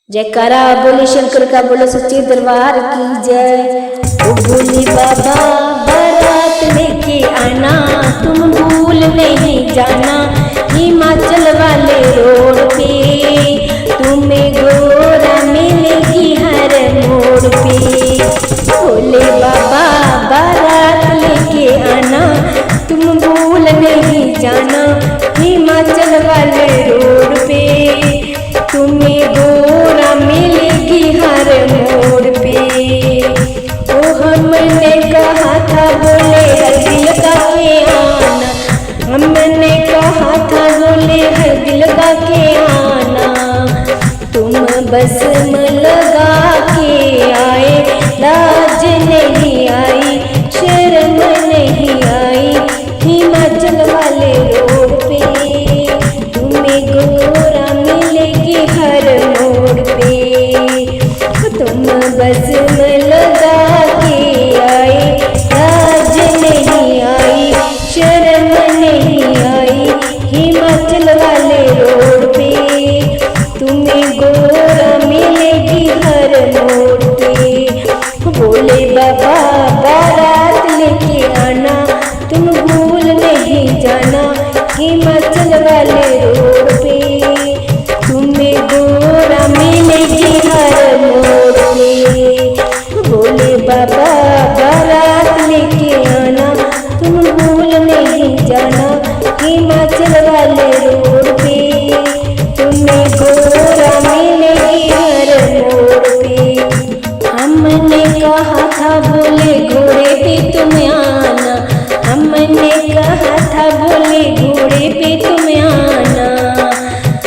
जयकारा बोले शंकर का, बोलो सच्चे दरबार की जय। ओ भोले बाबा बारात लेके आना, तुम भूल नहीं जाना, हिमाचल वाले रोड पे तुम्हें गोरा मिलेगी हर मोड़ पे। भोले बाबा बारात लेके आना, तुम भूल नहीं जाना, हिमाचल वाले रोड पे तुम्हें गोरा मिलेगी हर मोड़ पे। ओ हमने कहा था बोले हल्दी लगा के आना, हमने कहा था बोले हल्दी लगा के आना, तुम बस में लगा के आए, लाज नहीं आई शर्म नहीं आई, हिमाचल वाले रोड पे तुम्हें गोरा मिलेगी हर मोड़ पे। तुम बस में लगा के आए, लाज नहीं आई शर्म नहीं आई, हिमाचल वाले रोड पे तुम्हें गोरा मिलेगी हर मोड़ पे। भोले बाबा बारात लेके आना, तुम भूल नहीं जाना, हिमाचल वाले रोड पे तुम्हें गोरा मिलेगी हर मोड़ पे। भोले बाबा बारात लेके आना, तुम भूल नहीं जाना, हिमाचल वाले रोड पे तुम्हें गोरा मिलेगी हर मोड़ पे। हमने कहा था बोले घोड़े पे तुम आना, हमने कहा था बोले घोड़े पे तुम आना,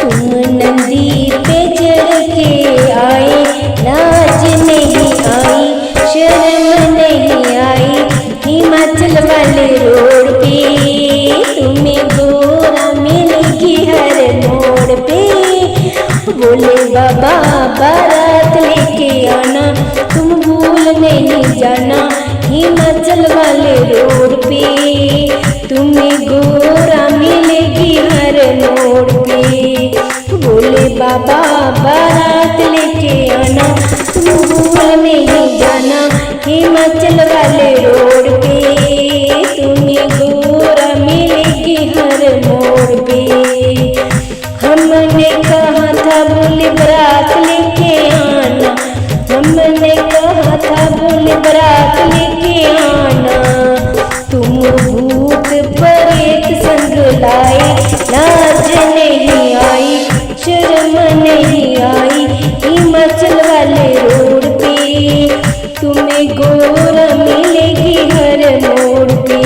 तुम नंदी पे चढ़ के आए, लाज नहीं आई शर्म नहीं आई, हिमाचल वाले रोड पे तुम्हें गोरा मिलेगी हर मोड़ पे। बोले बाबा बारात लेके आना, तुम भूल नहीं जाना, हिमाचल वाले रोड पे तुम्हें गोरा मिलेगी हर मोड़ पे। बोले बाबा बारात लेके आना, तुम भूल नहीं जाना, हिमाचल वाले रोड पे तुम्हें गोरा मिलेगी हर मोड़ पे। हमने कहा था बोले बारात लेके आना, हमने कहा था बोले बारात लेके आना, तुम भूत प्रेत संग लाए, लाज नहीं आई शर्म नहीं आई, हिमाचल वाले रोड पे तुम्हें गोरा मिलेगी हर मोड़ पे।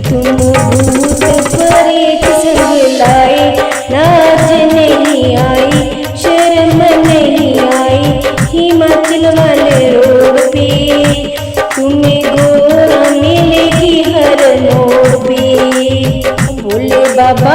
तुम भूत प्रेत संग लाए, लाज नहीं आई शर्म नहीं आई, हिमाचल वाले रोड पे तुम्हें गोरा मिलेगी हर मोड़ पे। भोले बाबा